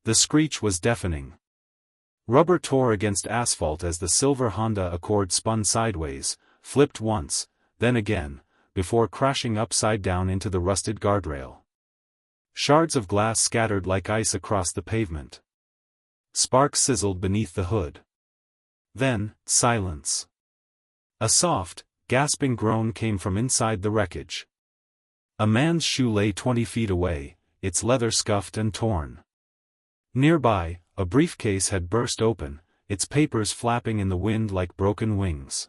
The screech was deafening. Rubber tore against asphalt as the silver Honda Accord spun sideways, flipped once, then again, before crashing upside down into the rusted guardrail. Shards of glass scattered like ice across the pavement. Sparks sizzled beneath the hood. Then, silence. A soft, gasping groan came from inside the wreckage. A man's shoe lay 20 feet away, its leather scuffed and torn. Nearby, a briefcase had burst open, its papers flapping in the wind like broken wings.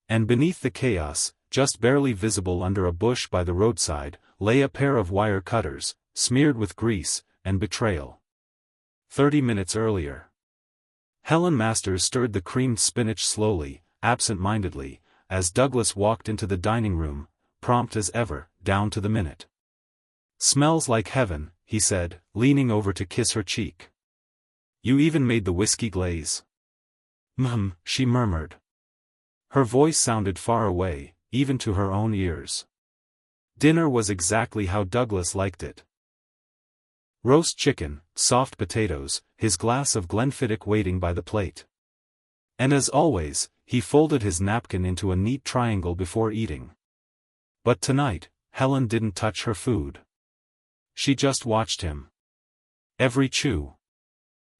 And beneath the chaos, just barely visible under a bush by the roadside, lay a pair of wire cutters, smeared with grease and betrayal. 30 minutes earlier. Helen Masters stirred the creamed spinach slowly, absent-mindedly, as Douglas walked into the dining room, prompt as ever, down to the minute. "Smells like heaven," he said, leaning over to kiss her cheek. "You even made the whiskey glaze." She murmured. Her voice sounded far away, even to her own ears. Dinner was exactly how Douglas liked it. Roast chicken, soft potatoes, his glass of Glenfiddich waiting by the plate. And as always, he folded his napkin into a neat triangle before eating. But tonight, Helen didn't touch her food. She just watched him. Every chew.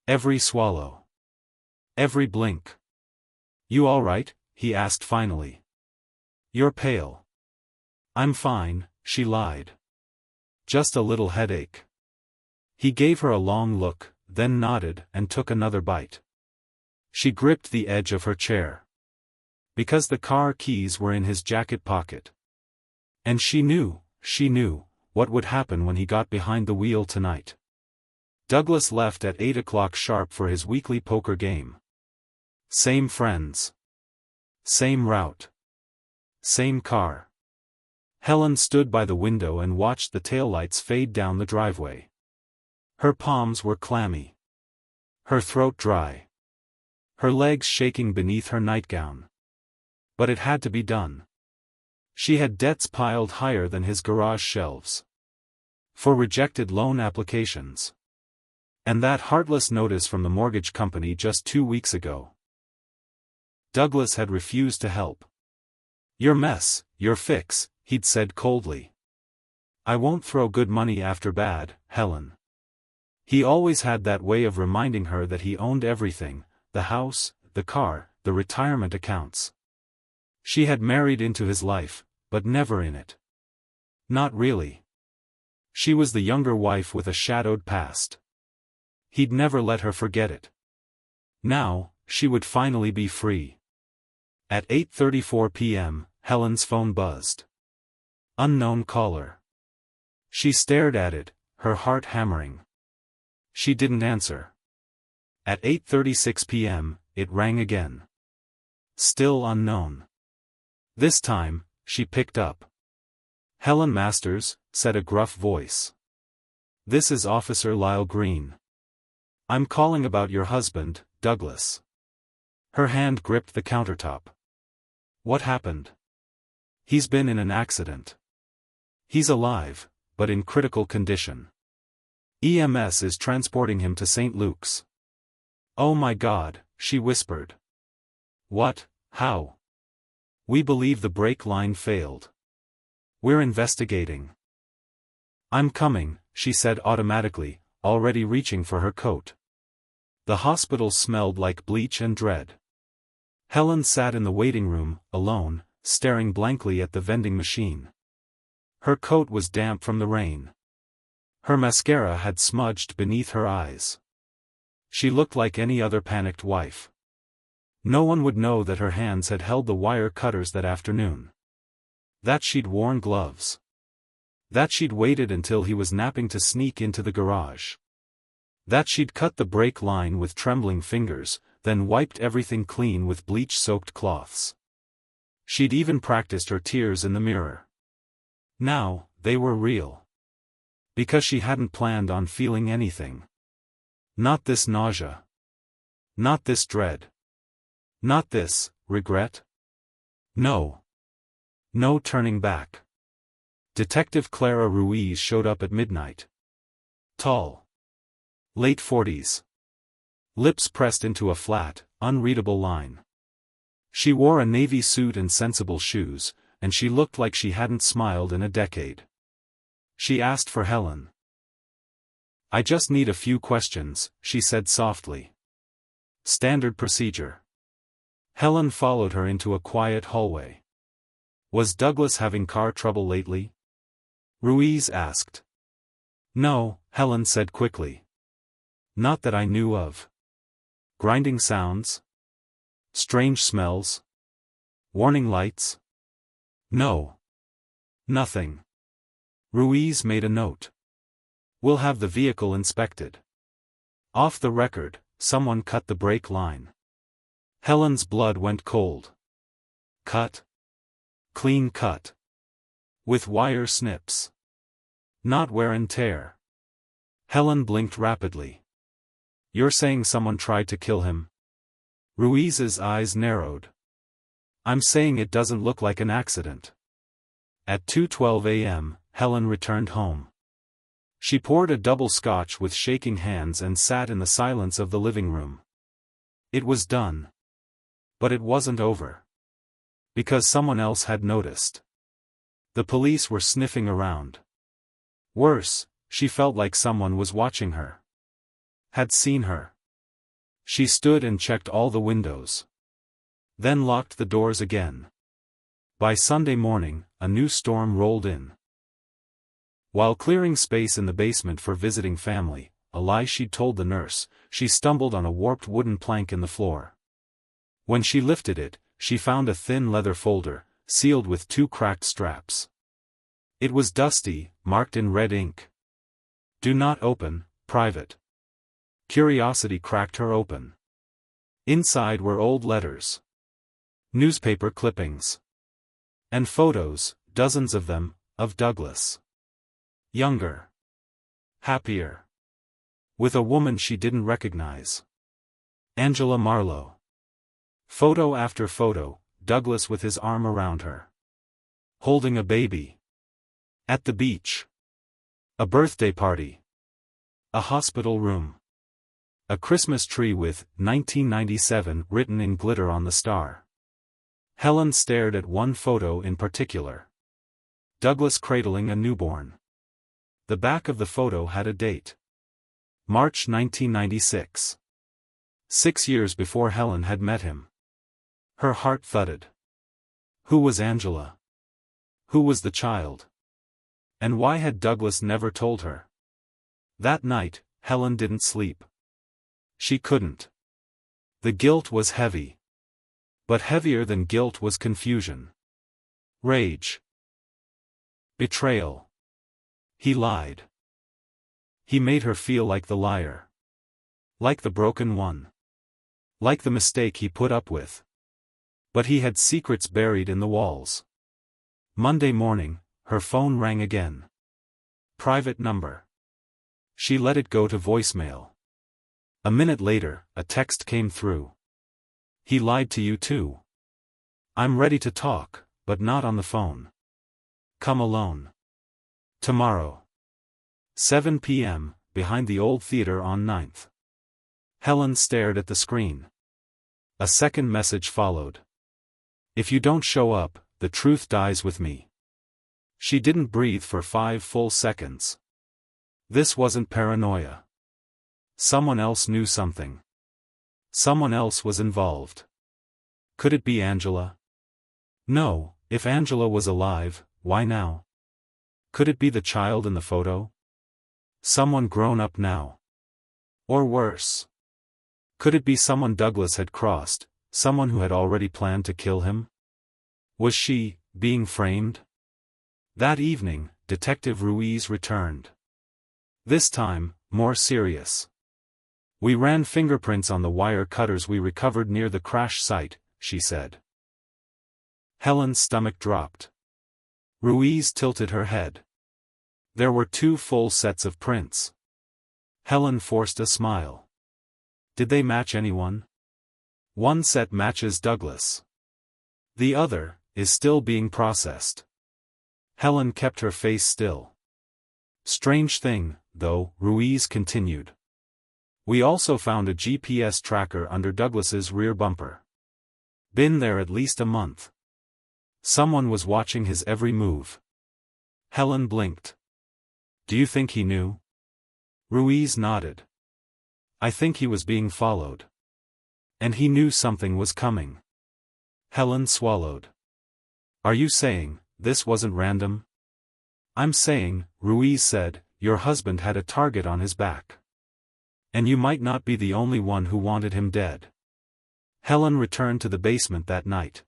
Every swallow. Every blink. "You all right?" he asked finally. "You're pale." "I'm fine," she lied. "Just a little headache." He gave her a long look, then nodded and took another bite. She gripped the edge of her chair. Because the car keys were in his jacket pocket. And she knew, what would happen when he got behind the wheel tonight. Douglas left at 8 o'clock sharp for his weekly poker game. Same friends. Same route. Same car. Helen stood by the window and watched the taillights fade down the driveway. Her palms were clammy. Her throat dry. Her legs shaking beneath her nightgown. But it had to be done. She had debts piled higher than his garage shelves. For rejected loan applications. And that heartless notice from the mortgage company just 2 weeks ago. Douglas had refused to help. "Your mess, your fix," he'd said coldly. "I won't throw good money after bad, Helen." He always had that way of reminding her that he owned everything, the house, the car, the retirement accounts. She had married into his life, but never in it. Not really. She was the younger wife with a shadowed past. He'd never let her forget it. Now, she would finally be free. At 8:34 p.m., Helen's phone buzzed. Unknown caller. She stared at it, her heart hammering. She didn't answer. At 8:36 p.m., it rang again. Still unknown. This time, she picked up. "Helen Masters," said a gruff voice. "This is Officer Lyle Green. I'm calling about your husband, Douglas." Her hand gripped the countertop. "What happened?" "He's been in an accident. He's alive, but in critical condition. EMS is transporting him to St. Luke's." "Oh my God," she whispered. "What? How?" "We believe the brake line failed. We're investigating." "I'm coming," she said automatically, already reaching for her coat. The hospital smelled like bleach and dread. Helen sat in the waiting room, alone, staring blankly at the vending machine. Her coat was damp from the rain. Her mascara had smudged beneath her eyes. She looked like any other panicked wife. No one would know that her hands had held the wire cutters that afternoon. That she'd worn gloves. That she'd waited until he was napping to sneak into the garage. That she'd cut the brake line with trembling fingers, then wiped everything clean with bleach-soaked cloths. She'd even practiced her tears in the mirror. Now, they were real. Because she hadn't planned on feeling anything. Not this nausea. Not this dread. Not this regret. No. No turning back. Detective Clara Ruiz showed up at midnight. Tall. Late 40s. Lips pressed into a flat, unreadable line. She wore a navy suit and sensible shoes, and she looked like she hadn't smiled in a decade. She asked for Helen. "I just need a few questions," she said softly. Standard procedure. Helen followed her into a quiet hallway. "Was Douglas having car trouble lately?" Ruiz asked. "No," Helen said quickly. "Not that I knew of." Grinding sounds? Strange smells? Warning lights? No. Nothing. Ruiz made a note. "We'll have the vehicle inspected." Off the record, someone cut the brake line. Helen's blood went cold. Cut? Clean cut. With wire snips. Not wear and tear. Helen blinked rapidly. "You're saying someone tried to kill him?" Ruiz's eyes narrowed. "I'm saying it doesn't look like an accident." At 2:12 a.m., Helen returned home. She poured a double scotch with shaking hands and sat in the silence of the living room. It was done. But it wasn't over. Because someone else had noticed. The police were sniffing around. Worse, she felt like someone was watching her. Had seen her. She stood and checked all the windows. Then locked the doors again. By Sunday morning, a new storm rolled in. While clearing space in the basement for visiting family, a lie she'd told the nurse, she stumbled on a warped wooden plank in the floor. When she lifted it, she found a thin leather folder, sealed with 2 cracked straps. It was dusty, marked in red ink. "Do not open, private." Curiosity cracked her open. Inside were old letters. Newspaper clippings. And photos, dozens of them, of Douglas. Younger. Happier. With a woman she didn't recognize. Angela Marlowe. Photo after photo, Douglas with his arm around her. Holding a baby. At the beach. A birthday party. A hospital room. A Christmas tree with 1997 written in glitter on the star. Helen stared at one photo in particular. Douglas cradling a newborn. The back of the photo had a date. March 1996. 6 years before Helen had met him. Her heart thudded. Who was Angela? Who was the child? And why had Douglas never told her? That night, Helen didn't sleep. She couldn't. The guilt was heavy. But heavier than guilt was confusion. Rage. Betrayal. He lied. He made her feel like the liar. Like the broken one. Like the mistake he put up with. But he had secrets buried in the walls. Monday morning, her phone rang again. Private number. She let it go to voicemail. A minute later, a text came through. "He lied to you too. I'm ready to talk, but not on the phone. Come alone. Tomorrow. 7 p.m., behind the old theater on 9th. Helen stared at the screen. A second message followed. "If you don't show up, the truth dies with me." She didn't breathe for 5 full seconds. This wasn't paranoia. Someone else knew something. Someone else was involved. Could it be Angela? No, if Angela was alive, why now? Could it be the child in the photo? Someone grown up now. Or worse. Could it be someone Douglas had crossed, someone who had already planned to kill him? Was she being framed? That evening, Detective Ruiz returned. This time, more serious. "We ran fingerprints on the wire cutters we recovered near the crash site," she said. Helen's stomach dropped. Ruiz tilted her head. There were 2 full sets of prints. Helen forced a smile. Did they match anyone? One set matches Douglas. The other is still being processed. Helen kept her face still. Strange thing, though, Ruiz continued. We also found a GPS tracker under Douglas's rear bumper. Been there at least a month. Someone was watching his every move. Helen blinked. Do you think he knew? Ruiz nodded. I think he was being followed. And he knew something was coming. Helen swallowed. Are you saying, this wasn't random? I'm saying, Ruiz said, your husband had a target on his back. And you might not be the only one who wanted him dead. Helen returned to the basement that night.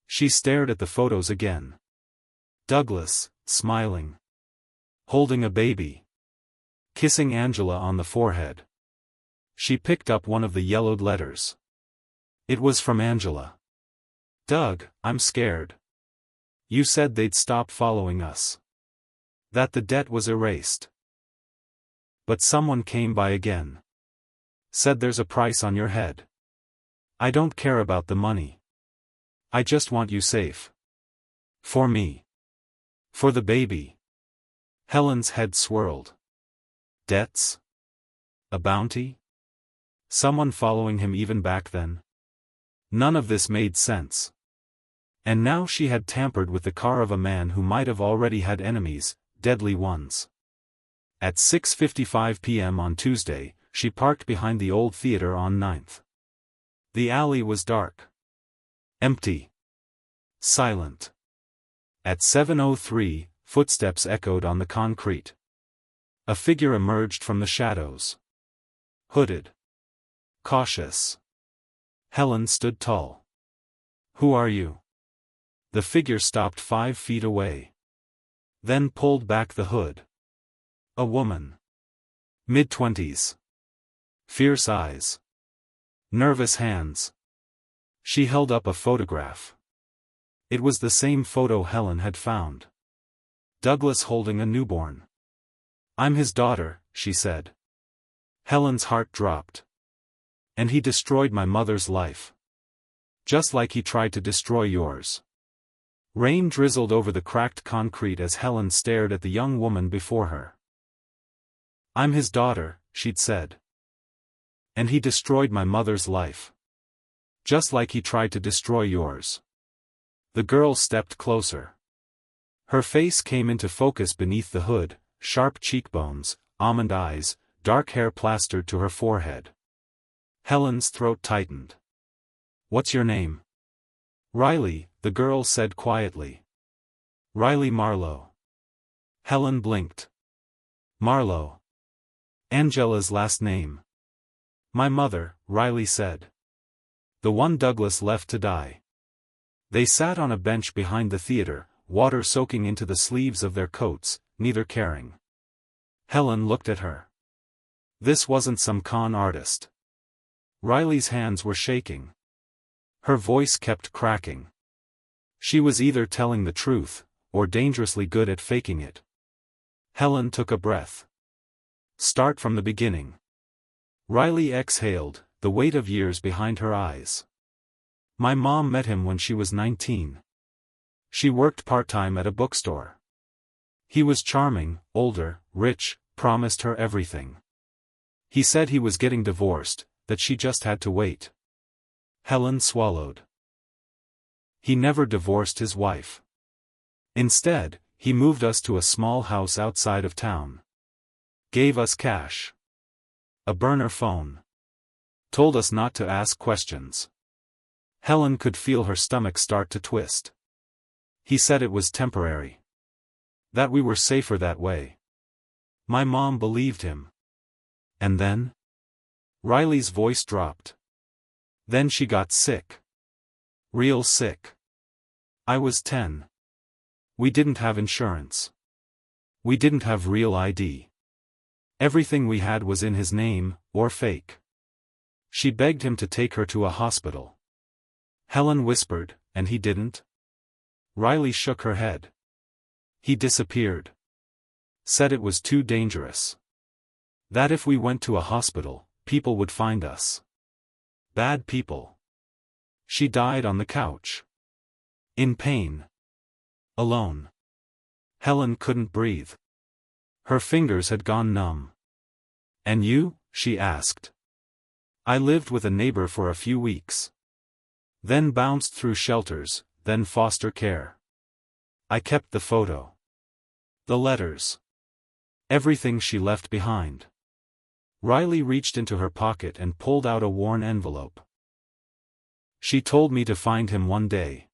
She stared at the photos again. Douglas, smiling. Holding a baby. Kissing Angela on the forehead. She picked up one of the yellowed letters. It was from Angela. Doug, I'm scared. You said they'd stop following us. That the debt was erased. But someone came by again. Said there's a price on your head. I don't care about the money. I just want you safe. For me. For the baby. Helen's head swirled. Debts? A bounty? Someone following him even back then? None of this made sense. And now she had tampered with the car of a man who might have already had enemies, deadly ones. At 6:55 p.m. on Tuesday, she parked behind the old theater on 9th. The alley was dark. Empty. Silent. At 7:03, footsteps echoed on the concrete. A figure emerged from the shadows. Hooded. Cautious. Helen stood tall. Who are you? The figure stopped 5 feet away. Then pulled back the hood. A woman. Mid-20s. Fierce eyes. Nervous hands. She held up a photograph. It was the same photo Helen had found. Douglas holding a newborn. I'm his daughter, she said. Helen's heart dropped. And he destroyed my mother's life. Just like he tried to destroy yours. Rain drizzled over the cracked concrete as Helen stared at the young woman before her. I'm his daughter, she'd said. And he destroyed my mother's life. Just like he tried to destroy yours. The girl stepped closer. Her face came into focus beneath the hood, sharp cheekbones, almond eyes, dark hair plastered to her forehead. Helen's throat tightened. What's your name? Riley, the girl said quietly. Riley Marlowe. Helen blinked. Marlowe. Angela's last name. My mother, Riley said. The one Douglas left to die. They sat on a bench behind the theater, water soaking into the sleeves of their coats, neither caring. Helen looked at her. This wasn't some con artist. Riley's hands were shaking. Her voice kept cracking. She was either telling the truth, or dangerously good at faking it. Helen took a breath. Start from the beginning. Riley exhaled, the weight of years behind her eyes. My mom met him when she was 19. She worked part-time at a bookstore. He was charming, older, rich, promised her everything. He said he was getting divorced, that she just had to wait. Helen swallowed. He never divorced his wife. Instead, he moved us to a small house outside of town. Gave us cash. A burner phone. Told us not to ask questions. Helen could feel her stomach start to twist. He said it was temporary. That we were safer that way. My mom believed him. And then? Riley's voice dropped. Then she got sick. Real sick. I was 10. We didn't have insurance. We didn't have real ID. Everything we had was in his name, or fake. She begged him to take her to a hospital. Helen whispered, and he didn't? Riley shook her head. He disappeared. Said it was too dangerous. That if we went to a hospital, people would find us. Bad people. She died on the couch. In pain. Alone. Helen couldn't breathe. Her fingers had gone numb. And you? she asked. I lived with a neighbor for a few weeks. Then bounced through shelters, then foster care. I kept the photo. The letters. Everything she left behind. Riley reached into her pocket and pulled out a worn envelope. She told me to find him one day.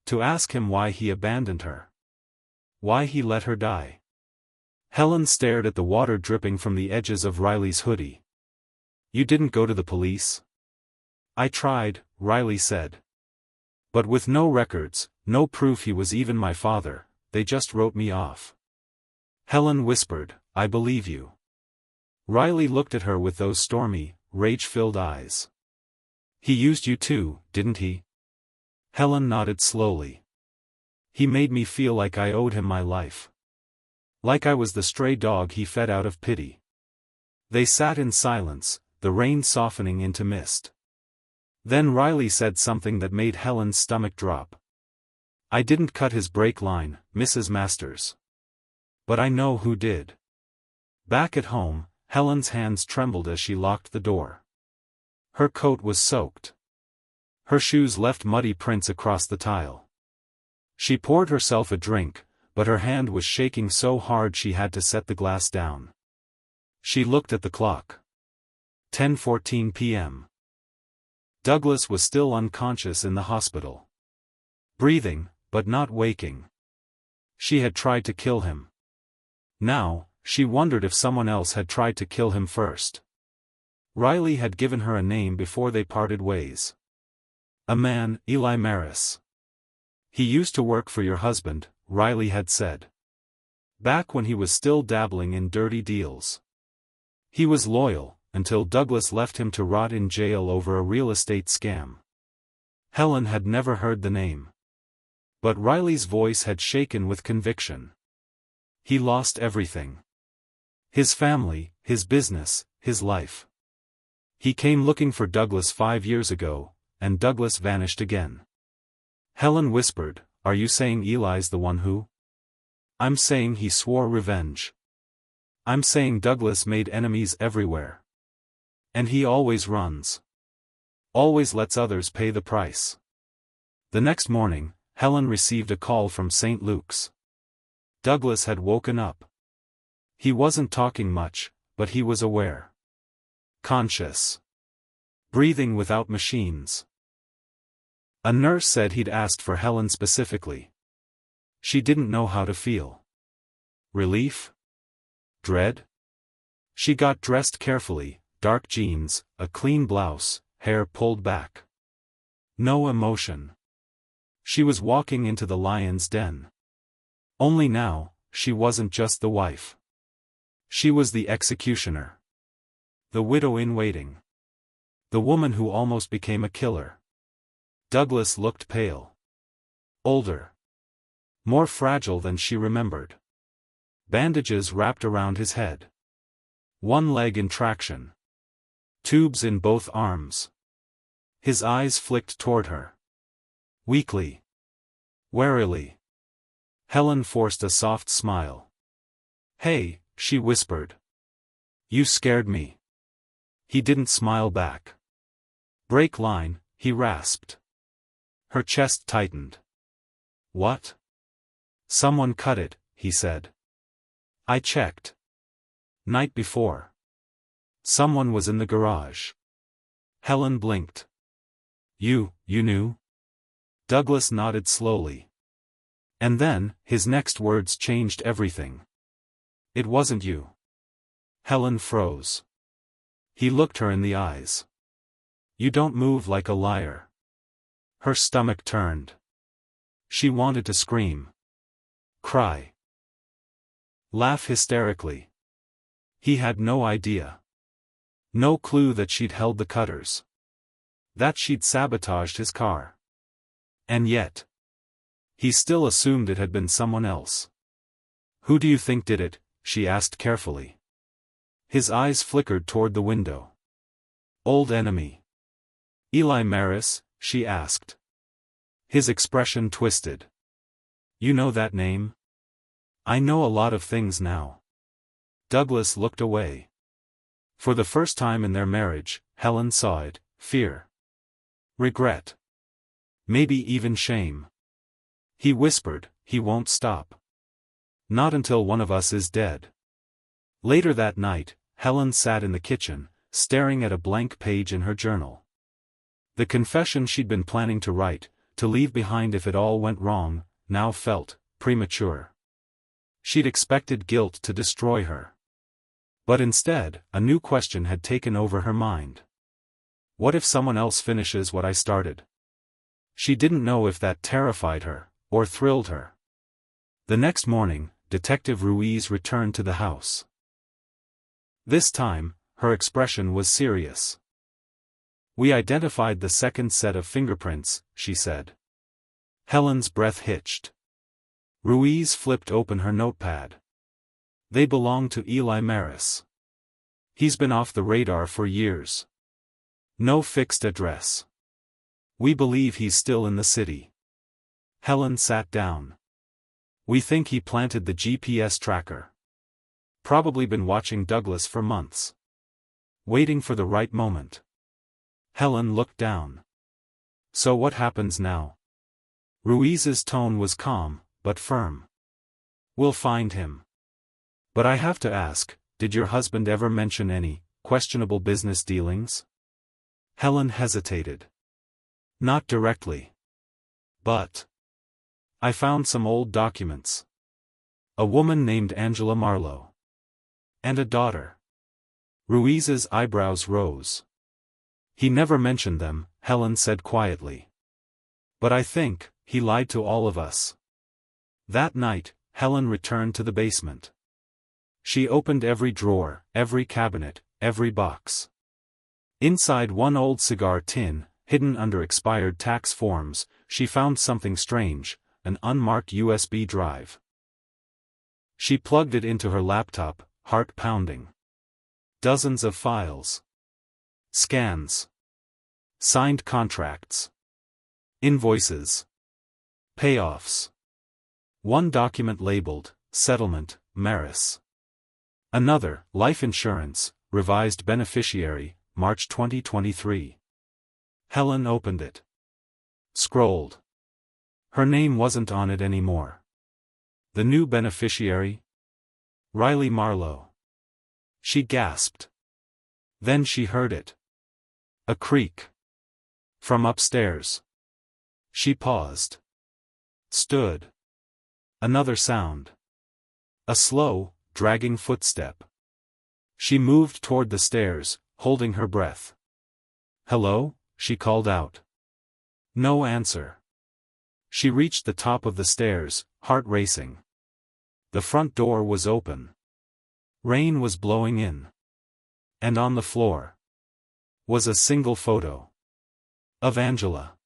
To ask him why he abandoned her. Why he let her die. Helen stared at the water dripping from the edges of Riley's hoodie. You didn't go to the police? I tried, Riley said. But with no records, no proof he was even my father, they just wrote me off. Helen whispered, I believe you. Riley looked at her with those stormy, rage-filled eyes. He used you too, didn't he? Helen nodded slowly. He made me feel like I owed him my life. Like I was the stray dog he fed out of pity. They sat in silence, the rain softening into mist. Then Riley said something that made Helen's stomach drop. I didn't cut his brake line, Mrs. Masters. But I know who did. Back at home, Helen's hands trembled as she locked the door. Her coat was soaked. Her shoes left muddy prints across the tile. She poured herself a drink, but her hand was shaking so hard she had to set the glass down. She looked at the clock. 10:14 p.m. Douglas was still unconscious in the hospital. Breathing, but not waking. She had tried to kill him. Now, she wondered if someone else had tried to kill him first. Riley had given her a name before they parted ways. A man, Eli Maris. He used to work for your husband, Riley had said. Back when he was still dabbling in dirty deals. He was loyal, until Douglas left him to rot in jail over a real estate scam. Helen had never heard the name. But Riley's voice had shaken with conviction. He lost everything. His family, his business, his life. He came looking for Douglas 5 years ago, and Douglas vanished again. Helen whispered, Are you saying Eli's the one who? I'm saying he swore revenge. I'm saying Douglas made enemies everywhere. And he always runs. Always lets others pay the price. The next morning, Helen received a call from St. Luke's. Douglas had woken up. He wasn't talking much, but he was aware. Conscious. Breathing without machines. A nurse said he'd asked for Helen specifically. She didn't know how to feel. Relief? Dread? She got dressed carefully, dark jeans, a clean blouse, hair pulled back. No emotion. She was walking into the lion's den. Only now, she wasn't just the wife. She was the executioner. The widow in waiting. The woman who almost became a killer. Douglas looked pale. Older. More fragile than she remembered. Bandages wrapped around his head. One leg in traction. Tubes in both arms. His eyes flicked toward her. Weakly. Warily. Helen forced a soft smile. Hey, she whispered. You scared me. He didn't smile back. Brake line, he rasped. Her chest tightened. What? Someone cut it, he said. I checked. Night before. Someone was in the garage. Helen blinked. You knew? Douglas nodded slowly. And then, his next words changed everything. It wasn't you. Helen froze. He looked her in the eyes. You don't move like a liar. Her stomach turned. She wanted to scream. Cry. Laugh hysterically. He had no idea. No clue that she'd held the cutters. That she'd sabotaged his car. And yet. He still assumed it had been someone else. Who do you think did it? She asked carefully. His eyes flickered toward the window. Old enemy. Eli Maris, she asked. His expression twisted. You know that name? I know a lot of things now. Douglas looked away. For the first time in their marriage, Helen saw it: fear, regret, maybe even shame. He whispered, "He won't stop. Not until one of us is dead." Later that night, Helen sat in the kitchen, staring at a blank page in her journal. The confession she'd been planning to write, to leave behind if it all went wrong, now felt premature. She'd expected guilt to destroy her. But instead, a new question had taken over her mind. What if someone else finishes what I started? She didn't know if that terrified her, or thrilled her. The next morning, Detective Ruiz returned to the house. This time, her expression was serious. "We identified the second set of fingerprints," she said. Helen's breath hitched. Ruiz flipped open her notepad. "They belong to Eli Maris. He's been off the radar for years. No fixed address. We believe he's still in the city." Helen sat down. "We think he planted the GPS tracker. Probably been watching Douglas for months. Waiting for the right moment." Helen looked down. "So what happens now?" Ruiz's tone was calm, but firm. "We'll find him. But I have to ask, did your husband ever mention any questionable business dealings?" Helen hesitated. "Not directly. But I found some old documents. A woman named Angela Marlowe. And a daughter." Ruiz's eyebrows rose. "He never mentioned them," Helen said quietly. "But I think he lied to all of us." That night, Helen returned to the basement. She opened every drawer, every cabinet, every box. Inside one old cigar tin, hidden under expired tax forms, she found something strange: an unmarked USB drive. She plugged it into her laptop, heart pounding. Dozens of files. Scans. Signed contracts. Invoices. Payoffs. One document labeled, "Settlement, Maris." Another, "Life Insurance, Revised Beneficiary, March 2023. Helen opened it. Scrolled. Her name wasn't on it anymore. The new beneficiary? Riley Marlowe. She gasped. Then she heard it. A creak. From upstairs. She paused. Stood. Another sound. A slow, dragging footstep. She moved toward the stairs, holding her breath. "Hello?" she called out. No answer. She reached the top of the stairs, heart racing. The front door was open. Rain was blowing in. And on the floor was a single photo of Angela,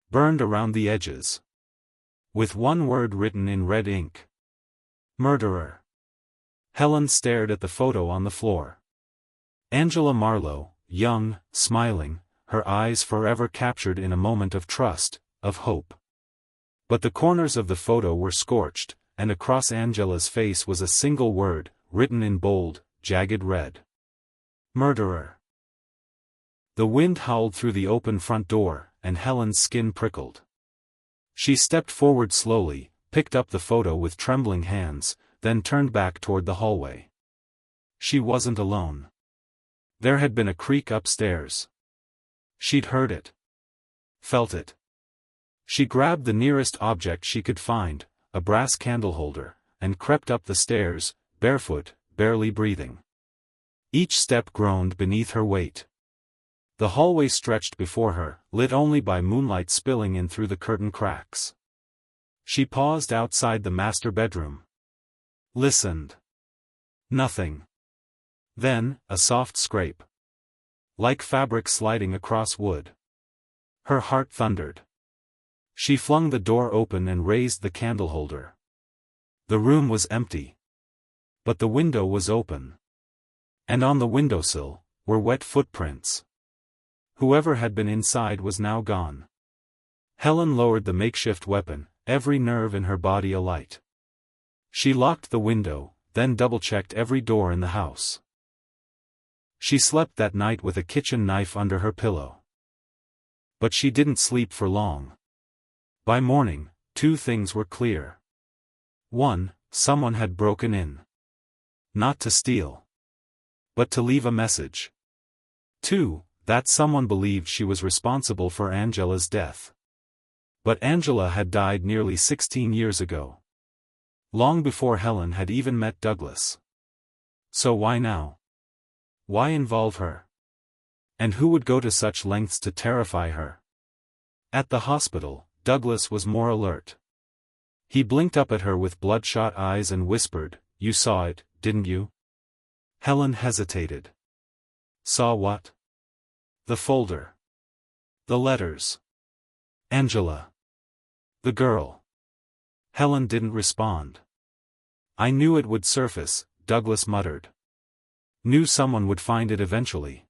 burned around the edges, with one word written in red ink: murderer. Helen stared at the photo on the floor. Angela Marlowe, young, smiling, her eyes forever captured in a moment of trust, of hope. But the corners of the photo were scorched, and across Angela's face was a single word, written in bold, jagged red: murderer. The wind howled through the open front door, and Helen's skin prickled. She stepped forward slowly, picked up the photo with trembling hands, then turned back toward the hallway. She wasn't alone. There had been a creak upstairs. She'd heard it. Felt it. She grabbed the nearest object she could find, a brass candle holder, and crept up the stairs, barefoot, barely breathing. Each step groaned beneath her weight. The hallway stretched before her, lit only by moonlight spilling in through the curtain cracks. She paused outside the master bedroom. Listened. Nothing. Then, a soft scrape. Like fabric sliding across wood. Her heart thundered. She flung the door open and raised the candle holder. The room was empty. But the window was open. And on the windowsill were wet footprints. Whoever had been inside was now gone. Helen lowered the makeshift weapon, every nerve in her body alight. She locked the window, then double-checked every door in the house. She slept that night with a kitchen knife under her pillow. But she didn't sleep for long. By morning, two things were clear. 1. Someone had broken in. Not to steal, but to leave a message. 2. That someone believed she was responsible for Angela's death. But Angela had died nearly 16 years ago. Long before Helen had even met Douglas. So why now? Why involve her? And who would go to such lengths to terrify her? At the hospital, Douglas was more alert. He blinked up at her with bloodshot eyes and whispered, "You saw it, didn't you?" Helen hesitated. Saw what? The folder. The letters. Angela. The girl. Helen didn't respond. "I knew it would surface," Douglas muttered. "Knew someone would find it eventually."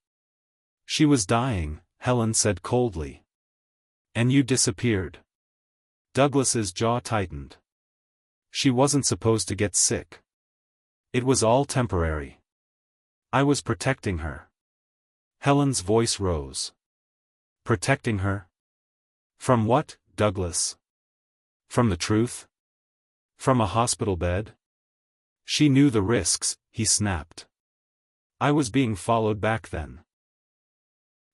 "She was dying," Helen said coldly. "And you disappeared." Douglas's jaw tightened. "She wasn't supposed to get sick. It was all temporary. I was protecting her." Helen's voice rose. "Protecting her? From what, Douglas? From the truth? From a hospital bed?" "She knew the risks," he snapped. "I was being followed back then.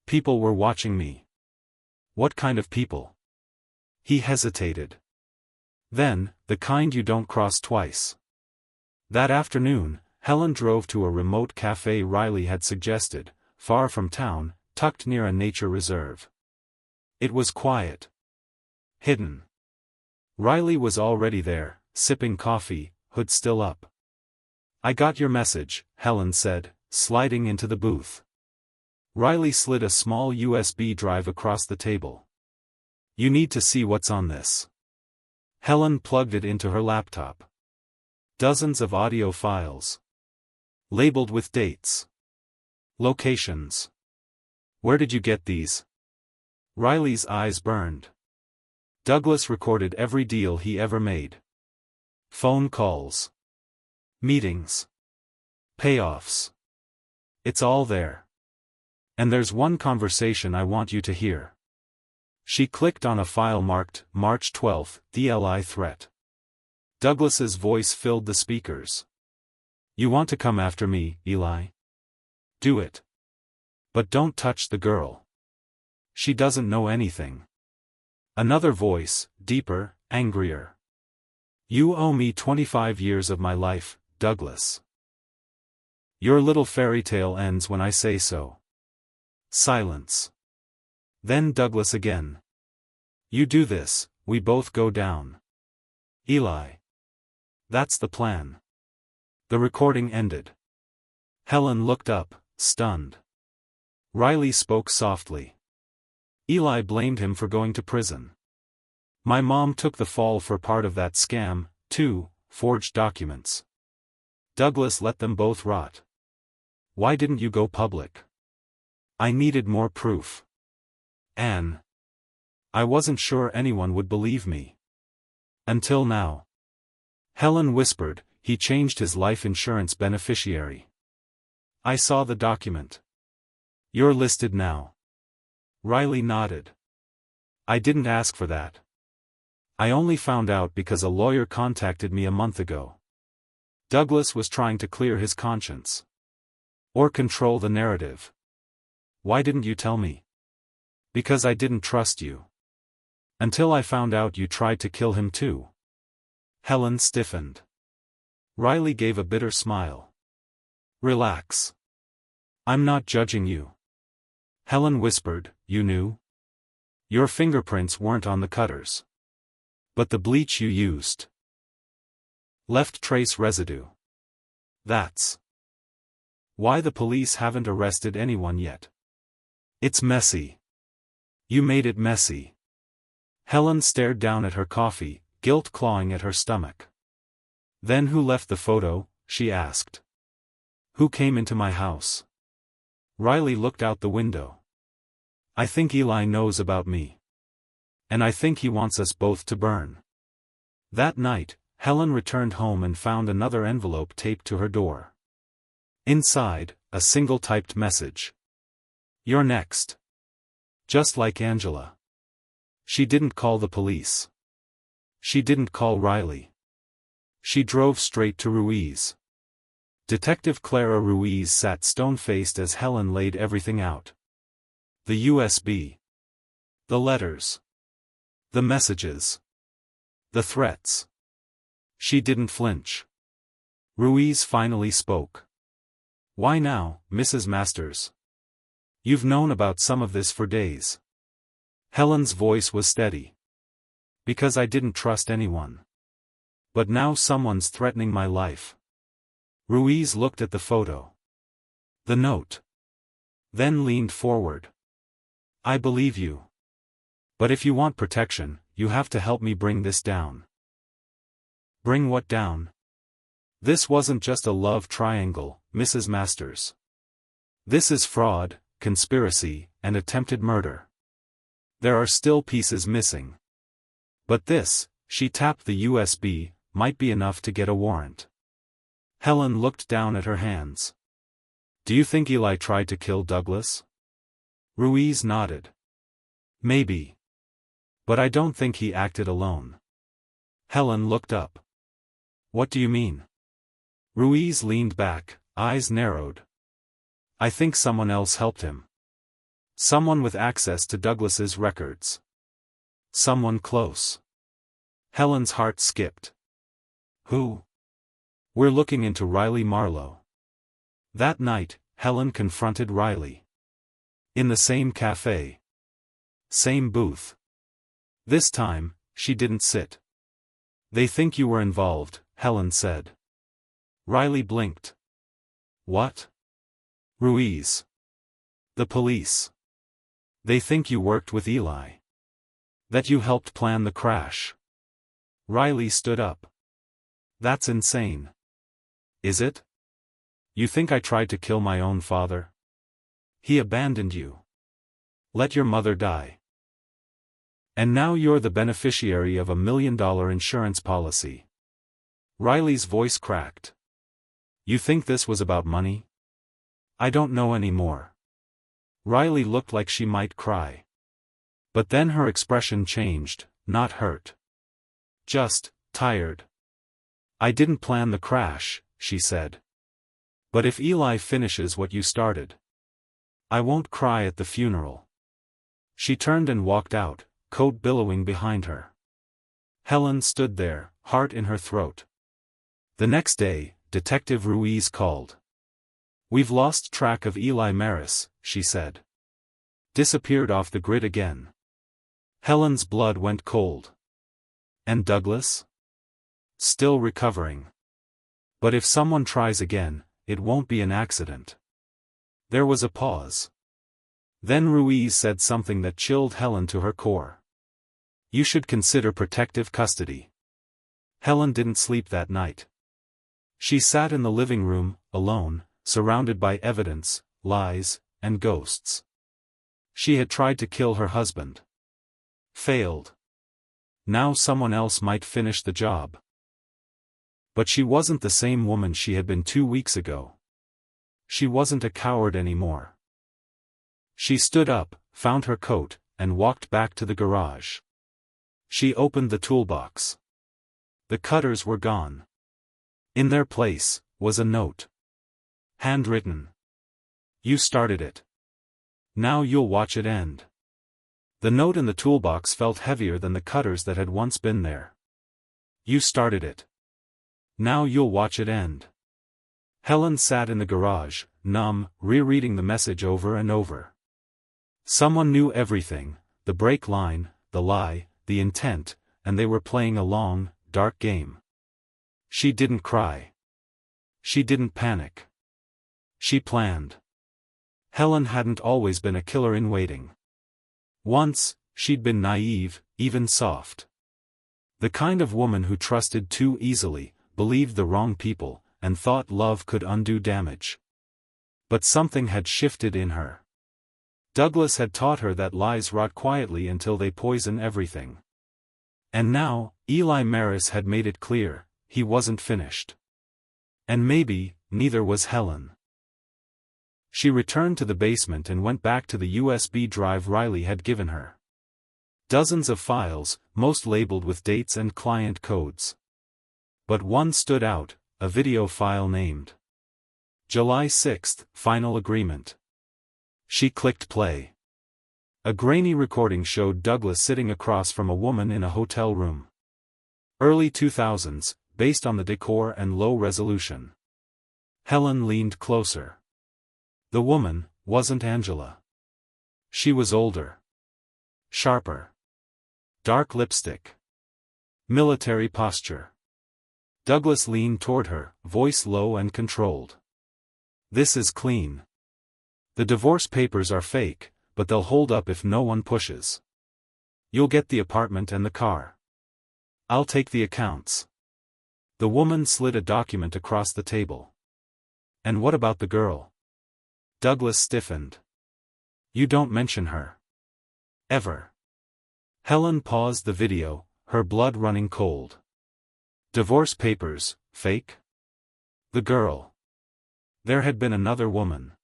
People were watching me." "What kind of people?" He hesitated. "Then, the kind you don't cross twice." That afternoon, Helen drove to a remote cafe Riley had suggested, far from town, tucked near a nature reserve. It was quiet. Hidden. Riley was already there, sipping coffee, hood still up. "I got your message," Helen said, sliding into the booth. Riley slid a small USB drive across the table. "You need to see what's on this." Helen plugged it into her laptop. Dozens of audio files. Labeled with dates. Locations. "Where did you get these?" Riley's eyes burned. Douglas recorded every deal he ever made. Phone calls. Meetings. Payoffs. It's all there. "And there's one conversation I want you to hear." She clicked on a file marked, March 12, DLI threat. Douglas's voice filled the speakers. "You want to come after me, Eli? Do it. But don't touch the girl. She doesn't know anything." Another voice, deeper, angrier. "You owe me 25 years of my life, Douglas. Your little fairy tale ends when I say so." Silence. Then Douglas again. "You do this, we both go down. Eli. That's the plan." The recording ended. Helen looked up, stunned. Riley spoke softly. "Eli blamed him for going to prison. My mom took the fall for part of that scam, too, forged documents. Douglas let them both rot. Why didn't you go public?" "I needed more proof. Anne. I wasn't sure anyone would believe me. Until now." Helen whispered, "He changed his life insurance beneficiary. I saw the document. You're listed now." Riley nodded. "I didn't ask for that. I only found out because a lawyer contacted me a month ago." Douglas was trying to clear his conscience. Or control the narrative. "Why didn't you tell me?" "Because I didn't trust you. Until I found out you tried to kill him too." Helen stiffened. Riley gave a bitter smile. "Relax. I'm not judging you." Helen whispered, "You knew? Your fingerprints weren't on the cutters. But the bleach you used left trace residue. That's why the police haven't arrested anyone yet. It's messy. You made it messy." Helen stared down at her coffee, guilt clawing at her stomach. "Then who left the photo?" she asked. "Who came into my house?" Riley looked out the window. "I think Eli knows about me. And I think he wants us both to burn." That night, Helen returned home and found another envelope taped to her door. Inside, a single typed message. "You're next." Just like Angela. She didn't call the police. She didn't call Riley. She drove straight to Ruiz. Detective Clara Ruiz sat stone-faced as Helen laid everything out. The USB. The letters. The messages. The threats. She didn't flinch. Ruiz finally spoke. "Why now, Mrs. Masters? You've known about some of this for days." Helen's voice was steady. "Because I didn't trust anyone. But now someone's threatening my life." Ruiz looked at the photo. The note. Then leaned forward. "I believe you. But if you want protection, you have to help me bring this down." "Bring what down?" "This wasn't just a love triangle, Mrs. Masters. This is fraud, conspiracy, and attempted murder. There are still pieces missing. But this," she tapped the USB, "might be enough to get a warrant." Helen looked down at her hands. "Do you think Eli tried to kill Douglas?" Ruiz nodded. "Maybe. But I don't think he acted alone." Helen looked up. "What do you mean?" Ruiz leaned back, eyes narrowed. "I think someone else helped him. Someone with access to Douglas's records. Someone close." Helen's heart skipped. "Who?" "We're looking into Riley Marlowe." That night, Helen confronted Riley. In the same cafe. Same booth. This time, she didn't sit. "They think you were involved," Helen said. Riley blinked. "What?" "Ruiz. The police. They think you worked with Eli. That you helped plan the crash." Riley stood up. "That's insane." "Is it? You think I tried to kill my own father? He abandoned you. Let your mother die. And now you're the beneficiary of $1 million insurance policy." Riley's voice cracked. "You think this was about money? I don't know anymore." Riley looked like she might cry. But then her expression changed, not hurt. Just tired. "I didn't plan the crash," she said. "But if Eli finishes what you started, I won't cry at the funeral." She turned and walked out, coat billowing behind her. Helen stood there, heart in her throat. The next day, Detective Ruiz called. "We've lost track of Eli Maris," she said. "Disappeared off the grid again." Helen's blood went cold. "And Douglas?" "Still recovering. But if someone tries again, it won't be an accident." There was a pause. Then Ruiz said something that chilled Helen to her core. "You should consider protective custody." Helen didn't sleep that night. She sat in the living room, alone, surrounded by evidence, lies, and ghosts. She had tried to kill her husband. Failed. Now someone else might finish the job. But she wasn't the same woman she had been 2 weeks ago. She wasn't a coward anymore. She stood up, found her coat, and walked back to the garage. She opened the toolbox. The cutters were gone. In their place, was a note. Handwritten. "You started it. Now you'll watch it end." The note in the toolbox felt heavier than the cutters that had once been there. "You started it. Now you'll watch it end." Helen sat in the garage, numb, rereading the message over and over. Someone knew everything, the break line, the lie, the intent, and they were playing a long, dark game. She didn't cry. She didn't panic. She planned. Helen hadn't always been a killer in waiting. Once, she'd been naive, even soft. The kind of woman who trusted too easily, believed the wrong people, and thought love could undo damage. But something had shifted in her. Douglas had taught her that lies rot quietly until they poison everything. And now, Eli Maris had made it clear, he wasn't finished. And maybe, neither was Helen. She returned to the basement and went back to the USB drive Riley had given her. Dozens of files, most labeled with dates and client codes. But one stood out, a video file named July 6, Final Agreement. She clicked play. A grainy recording showed Douglas sitting across from a woman in a hotel room. Early 2000s, based on the decor and low resolution. Helen leaned closer. The woman wasn't Angela. She was older. Sharper. Dark lipstick. Military posture. Douglas leaned toward her, voice low and controlled. "This is clean. The divorce papers are fake, but they'll hold up if no one pushes. You'll get the apartment and the car. I'll take the accounts." The woman slid a document across the table. "And what about the girl?" Douglas stiffened. "You don't mention her. Ever." Helen paused the video, her blood running cold. Divorce papers, fake? The girl. There had been another woman.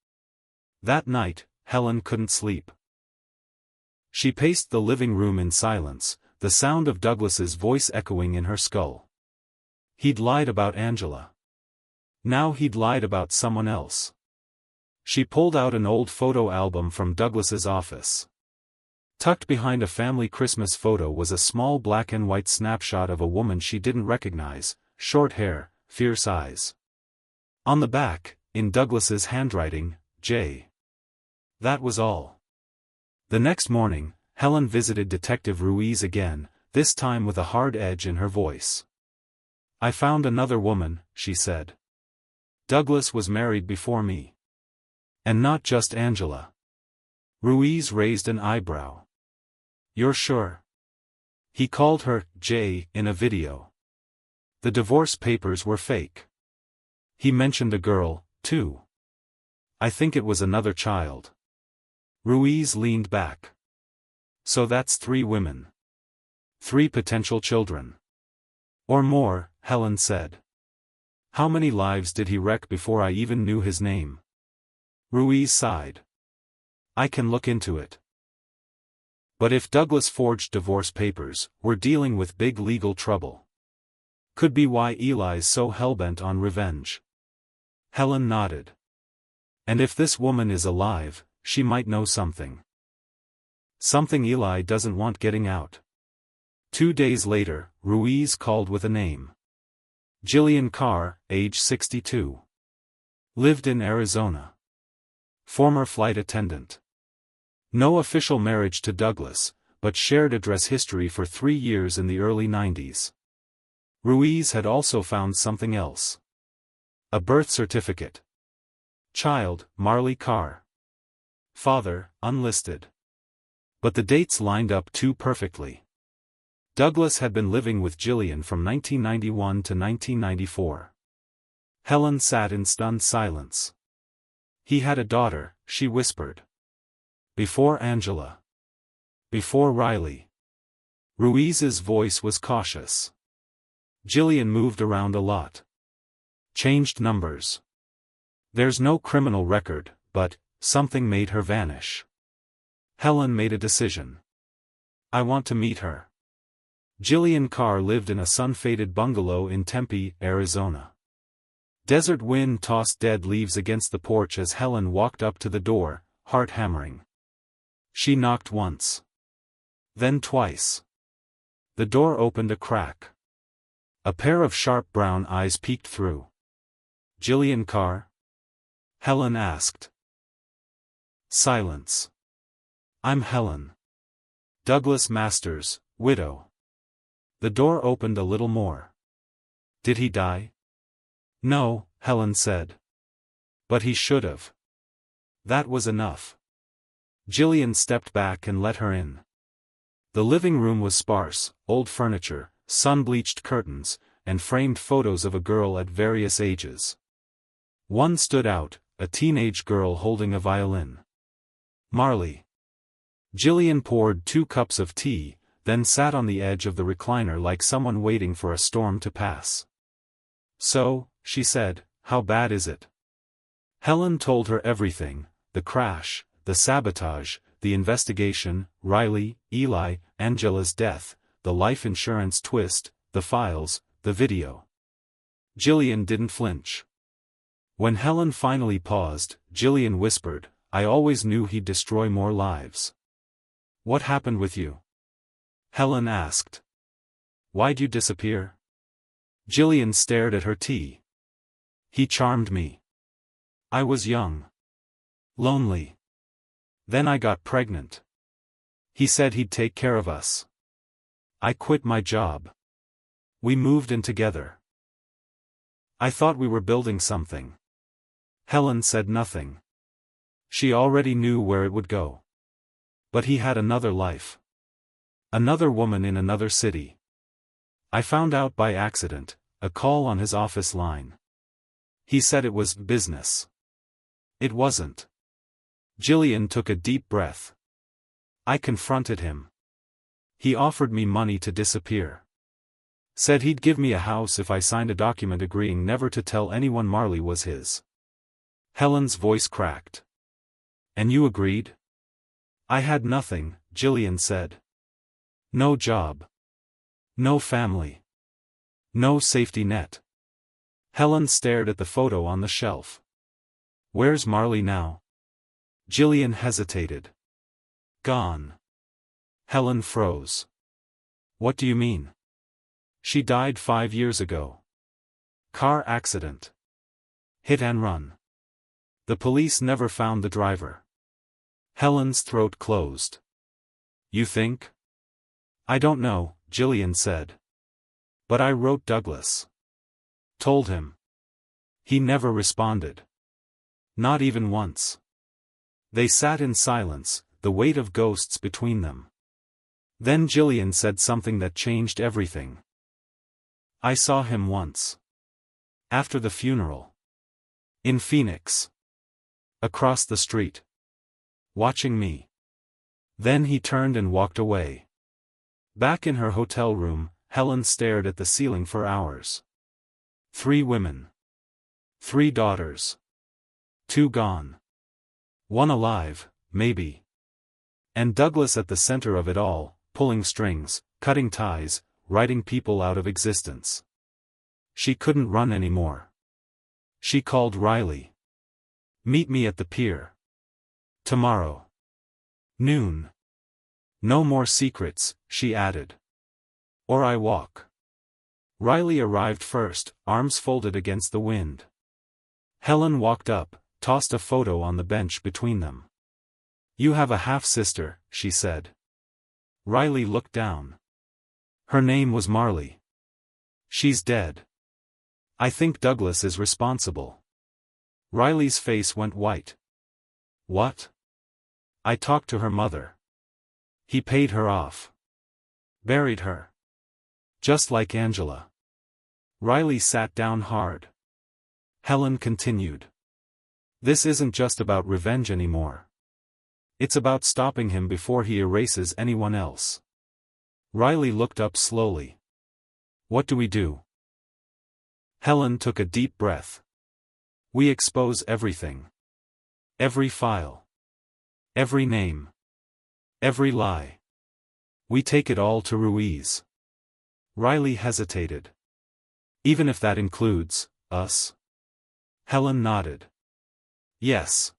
That night, Helen couldn't sleep. She paced the living room in silence, the sound of Douglas's voice echoing in her skull. He'd lied about Angela. Now he'd lied about someone else. She pulled out an old photo album from Douglas's office. Tucked behind a family Christmas photo was a small black and white snapshot of a woman she didn't recognize, short hair, fierce eyes. On the back, in Douglas's handwriting, J. That was all. The next morning, Helen visited Detective Ruiz again, this time with a hard edge in her voice. "I found another woman," she said. "Douglas was married before me. And not just Angela." Ruiz raised an eyebrow. "You're sure?" He called her Jay in a video. The divorce papers were fake. He mentioned a girl, too. "I think it was another child." Ruiz leaned back. "So that's 3 women. 3 potential children. Or more," Helen said. "How many lives did he wreck before I even knew his name?" Ruiz sighed. "I can look into it. But if Douglas forged divorce papers, we're dealing with big legal trouble. Could be why Eli's so hellbent on revenge." Helen nodded. "And if this woman is alive, she might know something. Something Eli doesn't want getting out." 2 days later, Ruiz called with a name. Jillian Carr, age 62. Lived in Arizona. Former flight attendant. No official marriage to Douglas, but shared address history for 3 years in the early 90s. Ruiz had also found something else. A birth certificate. Child, Marley Carr. Father, unlisted. But the dates lined up too perfectly. Douglas had been living with Jillian from 1991 to 1994. Helen sat in stunned silence. "He had a daughter," she whispered. "Before Angela. Before Riley." Ruiz's voice was cautious. "Jillian moved around a lot. Changed numbers. There's no criminal record, but something made her vanish." Helen made a decision. "I want to meet her." Jillian Carr lived in a sun-faded bungalow in Tempe, Arizona. Desert wind tossed dead leaves against the porch as Helen walked up to the door, heart hammering. She knocked once. Then twice. The door opened a crack. A pair of sharp brown eyes peeked through. "Jillian Carr?" Helen asked. Silence. "I'm Helen. Douglas Masters, widow." The door opened a little more. "Did he die?" "No," Helen said. "But he should have." That was enough. Jillian stepped back and let her in. The living room was sparse, old furniture, sun-bleached curtains, and framed photos of a girl at various ages. One stood out, a teenage girl holding a violin. Marley. Jillian poured 2 cups of tea, then sat on the edge of the recliner like someone waiting for a storm to pass. "So," she said, "how bad is it?" Helen told her everything: the crash, the sabotage, the investigation, Riley, Eli, Angela's death, the life insurance twist, the files, the video. Jillian didn't flinch. When Helen finally paused, Jillian whispered, "I always knew he'd destroy more lives." "What happened with you?" Helen asked. "Why'd you disappear?" Jillian stared at her tea. "He charmed me. I was young. Lonely. Then I got pregnant. He said he'd take care of us. I quit my job. We moved in together. I thought we were building something." Helen said nothing. She already knew where it would go. But he had another life. Another woman in another city. I found out by accident, a call on his office line. He said it was business. It wasn't. Jillian took a deep breath. I confronted him. He offered me money to disappear. Said he'd give me a house if I signed a document agreeing never to tell anyone Marley was his. Helen's voice cracked. "And you agreed?" "I had nothing," Jillian said. "No job. No family. No safety net." Helen stared at the photo on the shelf. "Where's Marley now?" Jillian hesitated. "Gone." Helen froze. "What do you mean?" "She died 5 years ago. Car accident. Hit and run. The police never found the driver." Helen's throat closed. "You think?" "I don't know," Jillian said. "But I wrote Douglas. Told him. He never responded. Not even once." They sat in silence, the weight of ghosts between them. Then Jillian said something that changed everything. "I saw him once. After the funeral. In Phoenix. Across the street. Watching me. Then he turned and walked away." Back in her hotel room, Helen stared at the ceiling for hours. 3 women. 3 daughters. 2 gone. 1 alive, maybe. And Douglas at the center of it all, pulling strings, cutting ties, writing people out of existence. She couldn't run anymore. She called Riley. "Meet me at the pier. Tomorrow. Noon. No more secrets," she added. "Or I walk." Riley arrived first, arms folded against the wind. Helen walked up, tossed a photo on the bench between them. "You have a half-sister," she said. Riley looked down. "Her name was Marley. She's dead. I think Douglas is responsible." Riley's face went white. "What?" "I talked to her mother. He paid her off. Buried her. Just like Angela." Riley sat down hard. Helen continued. "This isn't just about revenge anymore. It's about stopping him before he erases anyone else." Riley looked up slowly. "What do we do?" Helen took a deep breath. "We expose everything. Every file. Every name. Every lie. We take it all to Ruiz." Riley hesitated. "Even if that includes us?" Helen nodded. "Yes."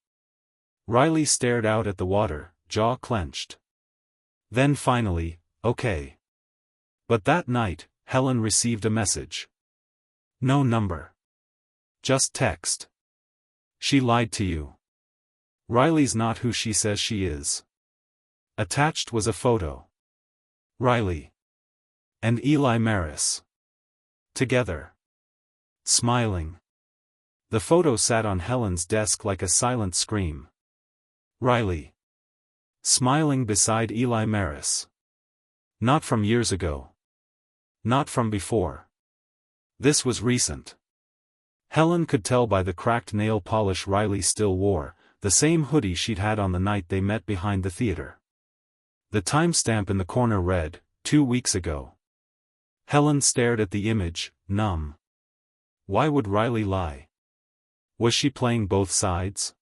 Riley stared out at the water, jaw clenched. Then finally, "Okay." But that night, Helen received a message. No number. Just text. "She lied to you. Riley's not who she says she is." Attached was a photo. Riley. And Eli Maris. Together. Smiling. The photo sat on Helen's desk like a silent scream. Riley. Smiling beside Eli Maris. Not from years ago. Not from before. This was recent. Helen could tell by the cracked nail polish Riley still wore, the same hoodie she'd had on the night they met behind the theater. The timestamp in the corner read, 2 weeks ago. Helen stared at the image, numb. Why would Riley lie? Was she playing both sides?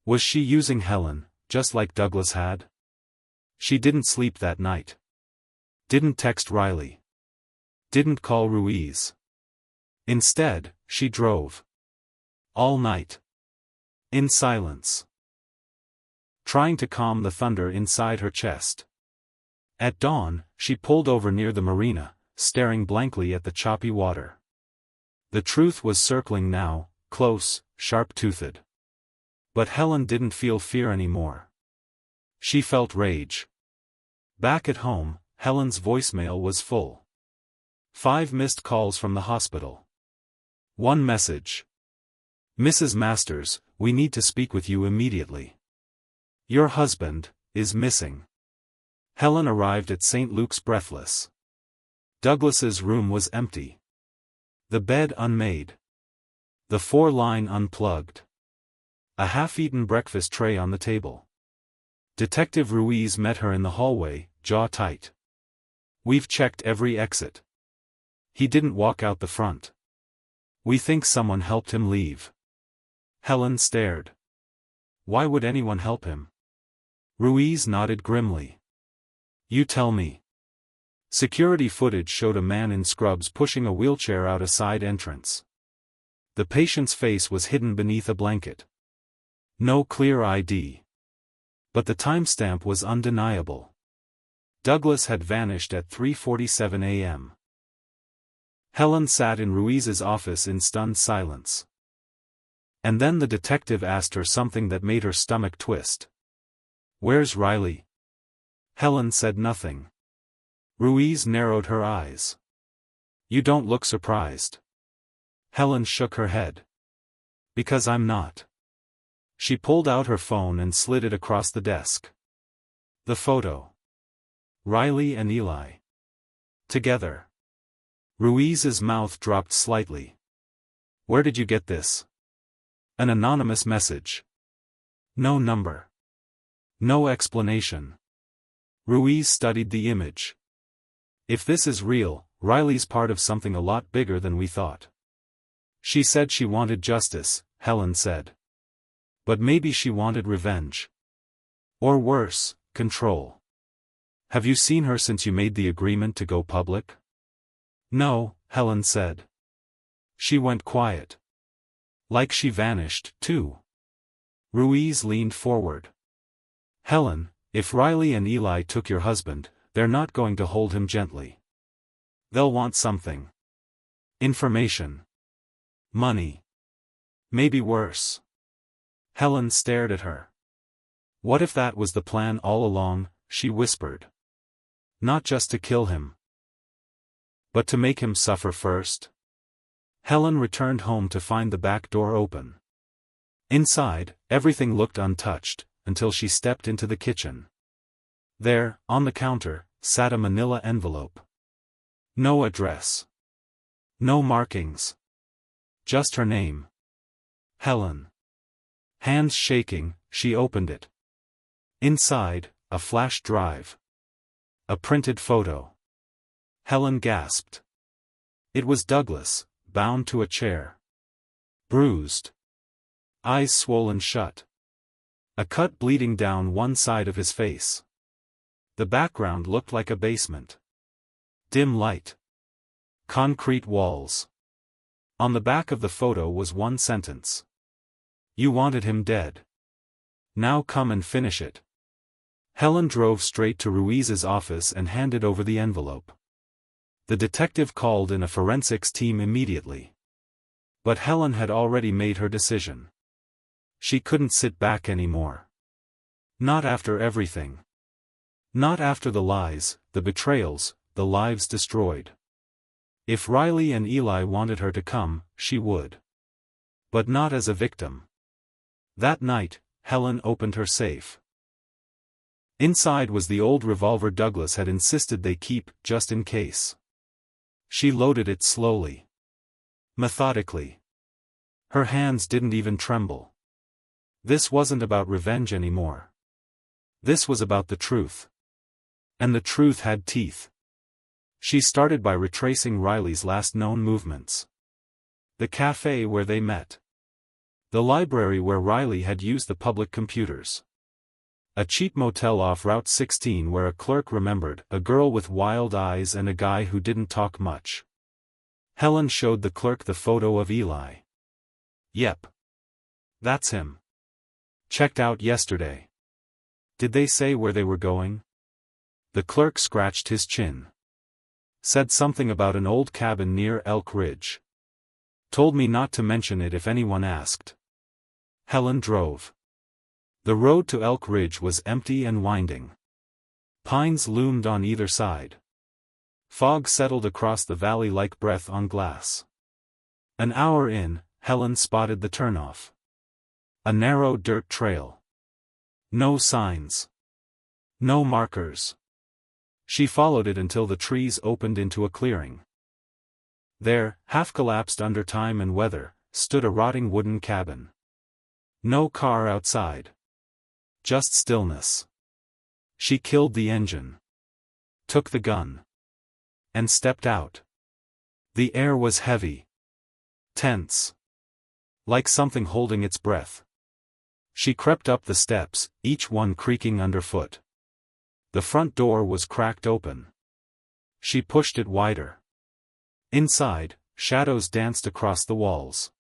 Was she using Helen, just like Douglas had? She didn't sleep that night. Didn't text Riley. Didn't call Ruiz. Instead, she drove. All night. In silence. Trying to calm the thunder inside her chest. At dawn, she pulled over near the marina, staring blankly at the choppy water. The truth was circling now, close, sharp-toothed. But Helen didn't feel fear anymore. She felt rage. Back at home, Helen's voicemail was full. 5 missed calls from the hospital. 1 message. Mrs. Masters, we need to speak with you immediately. Your husband is missing. Helen arrived at St. Luke's breathless. Douglas's room was empty. The bed unmade. The 4-line unplugged. A half-eaten breakfast tray on the table. Detective Ruiz met her in the hallway, jaw tight. We've checked every exit. He didn't walk out the front. We think someone helped him leave. Helen stared. Why would anyone help him? Ruiz nodded grimly. You tell me. Security footage showed a man in scrubs pushing a wheelchair out a side entrance. The patient's face was hidden beneath a blanket. No clear ID. But the timestamp was undeniable. Douglas had vanished at 3:47 a.m. Helen sat in Ruiz's office in stunned silence. And then the detective asked her something that made her stomach twist. Where's Riley? Helen said nothing. Ruiz narrowed her eyes. You don't look surprised. Helen shook her head. Because I'm not. She pulled out her phone and slid it across the desk. The photo. Riley and Eli. Together. Ruiz's mouth dropped slightly. Where did you get this? An anonymous message. No number. No explanation. Ruiz studied the image. If this is real, Riley's part of something a lot bigger than we thought. She said she wanted justice, Helen said. But maybe she wanted revenge. Or worse, control. Have you seen her since you made the agreement to go public? No, Helen said. She went quiet. Like she vanished, too. Ruiz leaned forward. Helen, if Riley and Eli took your husband, they're not going to hold him gently. They'll want something. Information. Money. Maybe worse. Helen stared at her. What if that was the plan all along, she whispered. Not just to kill him. But to make him suffer first? Helen returned home to find the back door open. Inside, everything looked untouched, until she stepped into the kitchen. There, on the counter, sat a manila envelope. No address. No markings. Just her name. Helen. Hands shaking, she opened it. Inside, a flash drive. A printed photo. Helen gasped. It was Douglas, bound to a chair. Bruised. Eyes swollen shut. A cut bleeding down one side of his face. The background looked like a basement. Dim light. Concrete walls. On the back of the photo was one sentence. You wanted him dead. Now come and finish it. Helen drove straight to Ruiz's office and handed over the envelope. The detective called in a forensics team immediately. But Helen had already made her decision. She couldn't sit back anymore. Not after everything. Not after the lies, the betrayals, the lives destroyed. If Riley and Eli wanted her to come, she would. But not as a victim. That night, Helen opened her safe. Inside was the old revolver Douglas had insisted they keep, just in case. She loaded it slowly. Methodically. Her hands didn't even tremble. This wasn't about revenge anymore. This was about the truth. And the truth had teeth. She started by retracing Riley's last known movements. The cafe where they met. The library where Riley had used the public computers. A cheap motel off Route 16 where a clerk remembered a girl with wild eyes and a guy who didn't talk much. Helen showed the clerk the photo of Eli. Yep. That's him. Checked out yesterday. Did they say where they were going? The clerk scratched his chin. Said something about an old cabin near Elk Ridge. Told me not to mention it if anyone asked. Helen drove. The road to Elk Ridge was empty and winding. Pines loomed on either side. Fog settled across the valley like breath on glass. An hour in, Helen spotted the turnoff. A narrow dirt trail. No signs. No markers. She followed it until the trees opened into a clearing. There, half-collapsed under time and weather, stood a rotting wooden cabin. No car outside. Just stillness. She killed the engine. Took the gun. And stepped out. The air was heavy. Tense. Like something holding its breath. She crept up the steps, each one creaking underfoot. The front door was cracked open. She pushed it wider. Inside, shadows danced across the walls.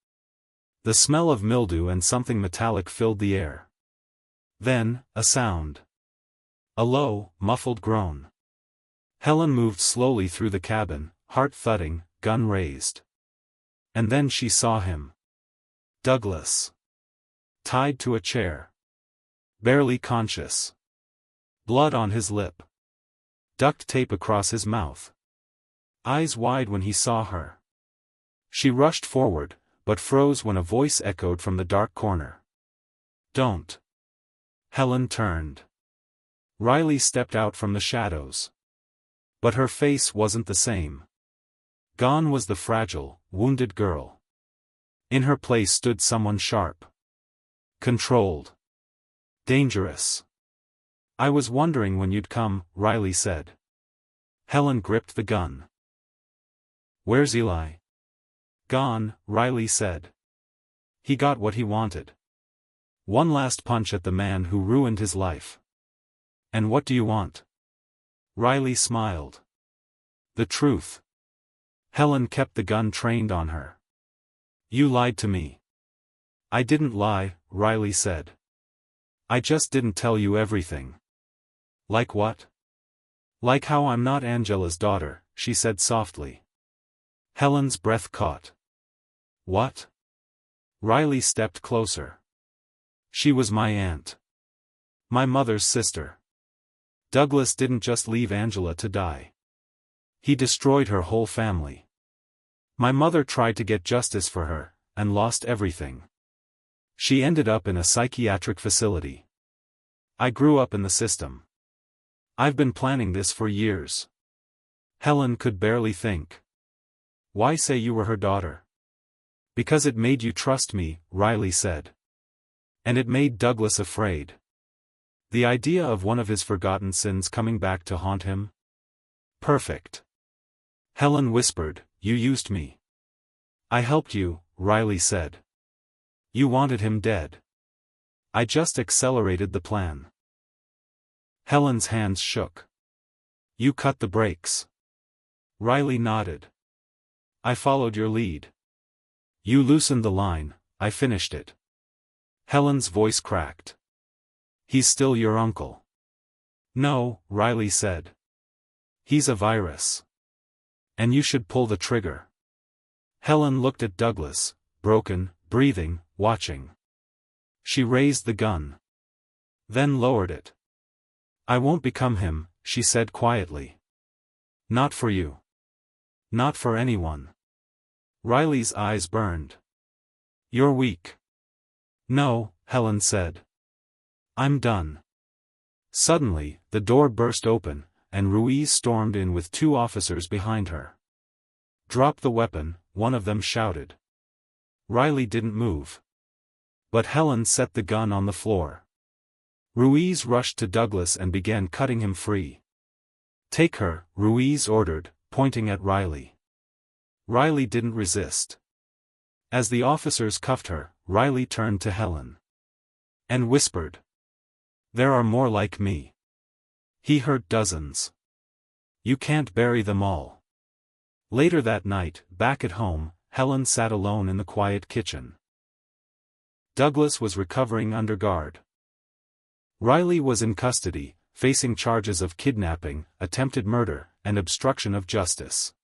The smell of mildew and something metallic filled the air. Then, a sound. A low, muffled groan. Helen moved slowly through the cabin, heart thudding, gun raised. And then she saw him. Douglas. Tied to a chair. Barely conscious. Blood on his lip. Duct tape across his mouth. Eyes wide when he saw her. She rushed forward, but froze when a voice echoed from the dark corner. Don't. Helen turned. Riley stepped out from the shadows. But her face wasn't the same. Gone was the fragile, wounded girl. In her place stood someone sharp. Controlled. Dangerous. I was wondering when you'd come, Riley said. Helen gripped the gun. Where's Eli? Gone, Riley said. He got what he wanted. One last punch at the man who ruined his life. And what do you want? Riley smiled. The truth. Helen kept the gun trained on her. You lied to me. I didn't lie, Riley said. I just didn't tell you everything. Like what? Like how I'm not Angela's daughter, she said softly. Helen's breath caught. What? Riley stepped closer. She was my aunt. My mother's sister. Douglas didn't just leave Angela to die. He destroyed her whole family. My mother tried to get justice for her, and lost everything. She ended up in a psychiatric facility. I grew up in the system. I've been planning this for years. Helen could barely think. Why say you were her daughter? Because it made you trust me, Riley said. And it made Douglas afraid. The idea of one of his forgotten sins coming back to haunt him? Perfect. Helen whispered, you used me. I helped you, Riley said. You wanted him dead. I just accelerated the plan. Helen's hands shook. You cut the brakes. Riley nodded. I followed your lead. You loosened the line, I finished it. Helen's voice cracked. He's still your uncle. No, Riley said. He's a virus. And you should pull the trigger. Helen looked at Douglas, broken, breathing, watching. She raised the gun. Then lowered it. I won't become him, she said quietly. Not for you. Not for anyone. Riley's eyes burned. You're weak. No, Helen said. I'm done. Suddenly, the door burst open, and Ruiz stormed in with 2 officers behind her. Drop the weapon, one of them shouted. Riley didn't move. But Helen set the gun on the floor. Ruiz rushed to Douglas and began cutting him free. Take her, Ruiz ordered, pointing at Riley. Riley didn't resist. As the officers cuffed her, Riley turned to Helen and whispered, "There are more like me. He hurt dozens. You can't bury them all." Later that night, back at home, Helen sat alone in the quiet kitchen. Douglas was recovering under guard. Riley was in custody, facing charges of kidnapping, attempted murder, and obstruction of justice.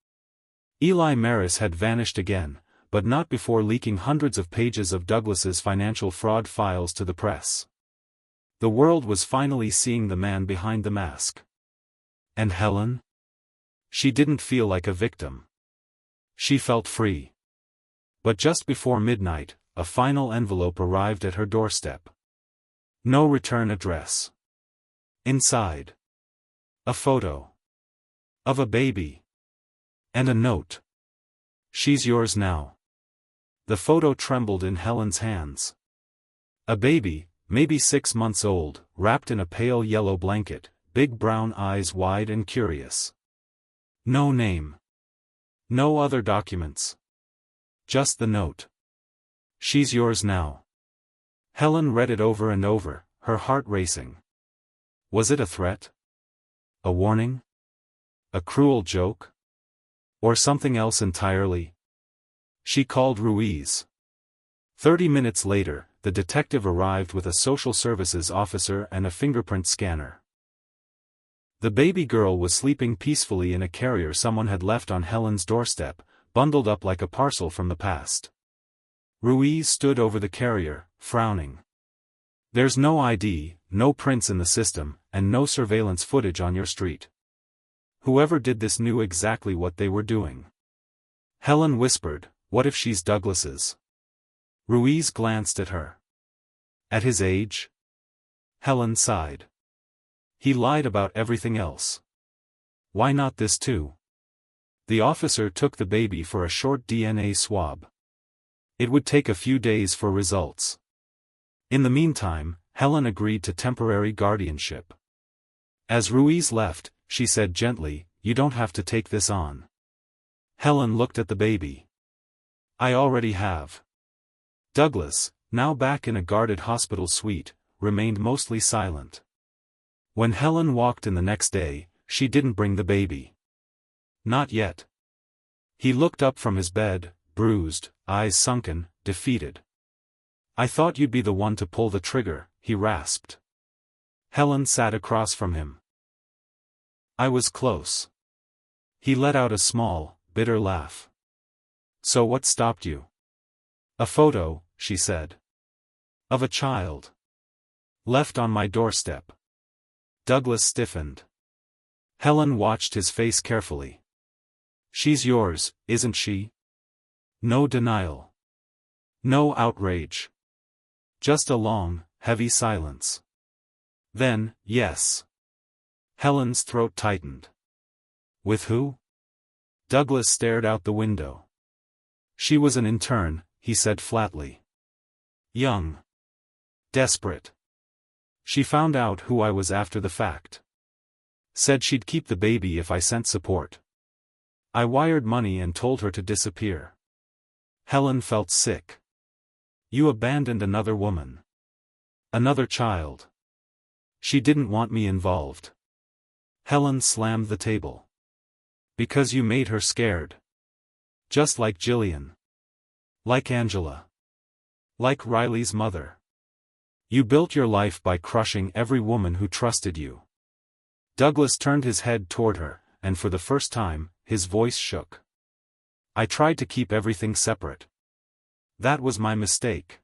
Eli Maris had vanished again, but not before leaking hundreds of pages of Douglas's financial fraud files to the press. The world was finally seeing the man behind the mask. And Helen? She didn't feel like a victim. She felt free. But just before midnight, a final envelope arrived at her doorstep. No return address. Inside, a photo of a baby. And a note. "She's yours now." The photo trembled in Helen's hands. A baby, maybe 6 months old, wrapped in a pale yellow blanket, big brown eyes wide and curious. No name. No other documents. Just the note. "She's yours now." Helen read it over and over, her heart racing. Was it a threat? A warning? A cruel joke? Or something else entirely? She called Ruiz. 30 minutes later, the detective arrived with a social services officer and a fingerprint scanner. The baby girl was sleeping peacefully in a carrier someone had left on Helen's doorstep, bundled up like a parcel from the past. Ruiz stood over the carrier, frowning. "There's no ID, no prints in the system, and no surveillance footage on your street. Whoever did this knew exactly what they were doing." Helen whispered, "What if she's Douglas's?" Ruiz glanced at her. "At his age?" Helen sighed. "He lied about everything else. Why not this too?" The officer took the baby for a short DNA swab. It would take a few days for results. In the meantime, Helen agreed to temporary guardianship. As Ruiz left, she said gently, "You don't have to take this on." Helen looked at the baby. "I already have." Douglas, now back in a guarded hospital suite, remained mostly silent. When Helen walked in the next day, she didn't bring the baby. Not yet. He looked up from his bed, bruised, eyes sunken, defeated. "I thought you'd be the one to pull the trigger," he rasped. Helen sat across from him. "I was close." He let out a small, bitter laugh. "So what stopped you?" "A photo," she said. "Of a child. Left on my doorstep." Douglas stiffened. Helen watched his face carefully. "She's yours, isn't she?" No denial. No outrage. Just a long, heavy silence. Then, "Yes." Helen's throat tightened. "With who?" Douglas stared out the window. "She was an intern," he said flatly. "Young. Desperate. She found out who I was after the fact. Said she'd keep the baby if I sent support. I wired money and told her to disappear." Helen felt sick. "You abandoned another woman. Another child. She didn't want me involved." Helen slammed the table. "Because you made her scared. Just like Jillian. Like Angela. Like Riley's mother. You built your life by crushing every woman who trusted you." Douglas turned his head toward her, and for the first time, his voice shook. "I tried to keep everything separate. That was my mistake."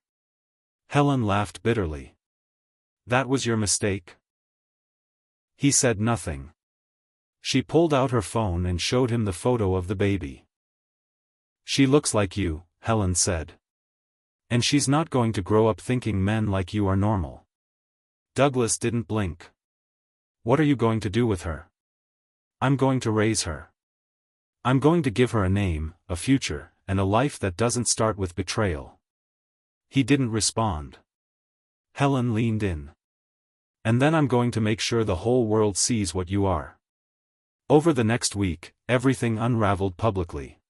Helen laughed bitterly. "That was your mistake?" He said nothing. She pulled out her phone and showed him the photo of the baby. "She looks like you," Helen said. "And she's not going to grow up thinking men like you are normal." Douglas didn't blink. "What are you going to do with her?" "I'm going to raise her. I'm going to give her a name, a future, and a life that doesn't start with betrayal." He didn't respond. Helen leaned in. "And then I'm going to make sure the whole world sees what you are." Over the next week, everything unraveled publicly.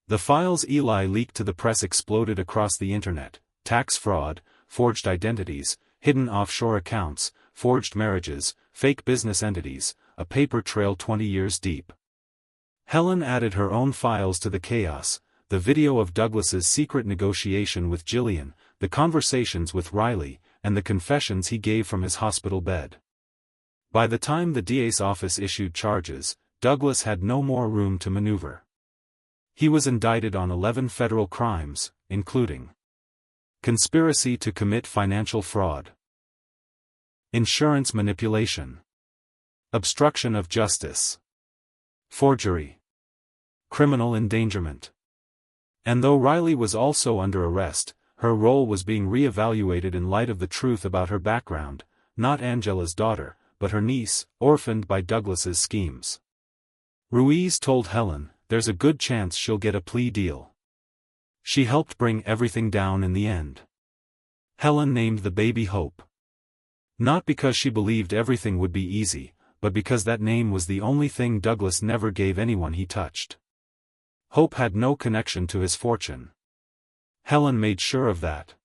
The files Eli leaked to the press exploded across the internet, tax fraud, forged identities, hidden offshore accounts, forged marriages, fake business entities, a paper trail 20 years deep. Helen added her own files to the chaos: the video of Douglas's secret negotiation with Gillian, the conversations with Riley, and the confessions he gave from his hospital bed. By the time the DA's office issued charges, Douglas had no more room to maneuver. He was indicted on 11 federal crimes, including conspiracy to commit financial fraud, insurance manipulation, obstruction of justice, forgery, criminal endangerment. And though Riley was also under arrest, her role was being re-evaluated in light of the truth about her background, not Angela's daughter, but her niece, orphaned by Douglas's schemes. Ruiz told Helen, "There's a good chance she'll get a plea deal." She helped bring everything down in the end. Helen named the baby Hope. Not because she believed everything would be easy, but because that name was the only thing Douglas never gave anyone he touched. Hope had no connection to his fortune. Helen made sure of that.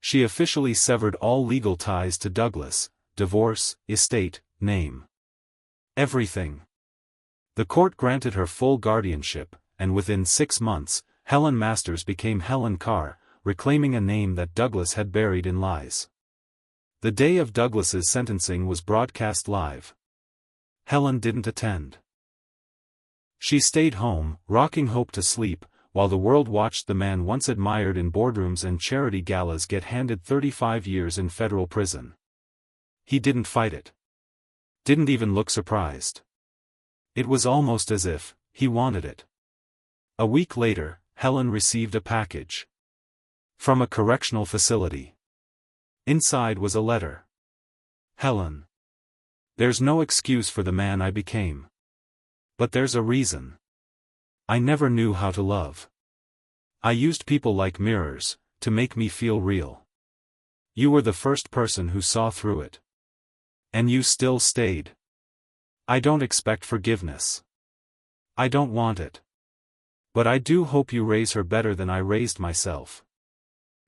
She officially severed all legal ties to Douglas: divorce, estate, name. Everything. The court granted her full guardianship, and within 6 months, Helen Masters became Helen Carr, reclaiming a name that Douglas had buried in lies. The day of Douglas's sentencing was broadcast live. Helen didn't attend. She stayed home, rocking Hope to sleep, while the world watched the man once admired in boardrooms and charity galas get handed 35 years in federal prison. He didn't fight it. Didn't even look surprised. It was almost as if he wanted it. A week later, Helen received a package from a correctional facility. Inside was a letter. "Helen. There's no excuse for the man I became. But there's a reason. I never knew how to love. I used people like mirrors to make me feel real. You were the first person who saw through it. And you still stayed. I don't expect forgiveness. I don't want it. But I do hope you raise her better than I raised myself.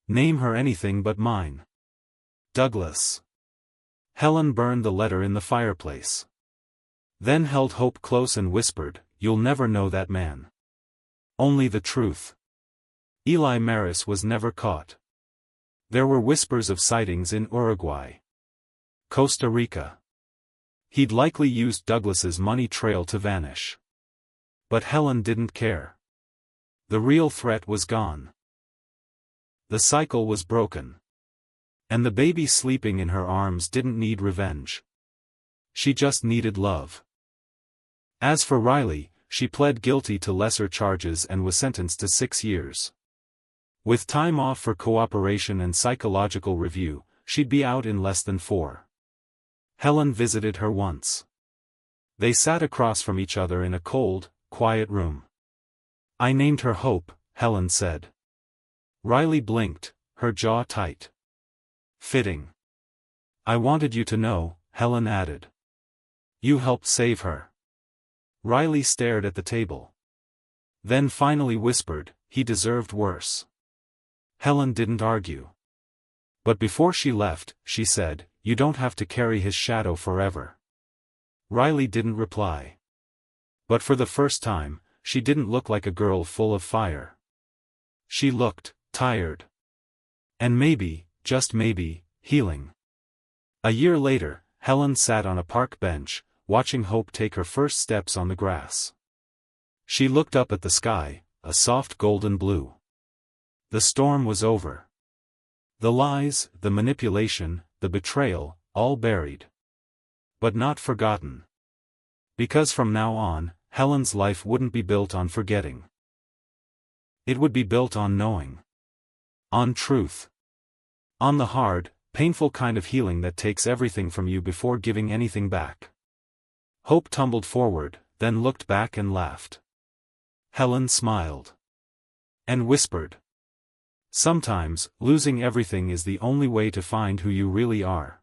Name her anything but mine. Douglas." Helen burned the letter in the fireplace. Then held Hope close and whispered, "You'll never know that man. Only the truth. Eli Maris was never caught. There were whispers of sightings in Uruguay, Costa Rica. He'd likely used Douglas's money trail to vanish. But Helen didn't care. The real threat was gone. The cycle was broken. And the baby sleeping in her arms didn't need revenge. She just needed love. As for Riley, she pled guilty to lesser charges and was sentenced to 6 years. With time off for cooperation and psychological review, she'd be out in less than 4. Helen visited her once. They sat across from each other in a cold, quiet room. "I named her Hope," Helen said. Riley blinked, her jaw tight. "Fitting. I wanted you to know," Helen added. "You helped save her." Riley stared at the table. Then finally whispered, "He deserved worse." Helen didn't argue. But before she left, she said, "You don't have to carry his shadow forever." Riley didn't reply. But for the first time, she didn't look like a girl full of fire. She looked tired. And maybe, just maybe, healing. A year later, Helen sat on a park bench, watching Hope take her first steps on the grass. She looked up at the sky, a soft golden blue. The storm was over. The lies, the manipulation, the betrayal, all buried. But not forgotten. Because from now on, Helen's life wouldn't be built on forgetting. It would be built on knowing. On truth. On the hard, painful kind of healing that takes everything from you before giving anything back. Hope tumbled forward, then looked back and laughed. Helen smiled. And whispered. Sometimes, losing everything is the only way to find who you really are.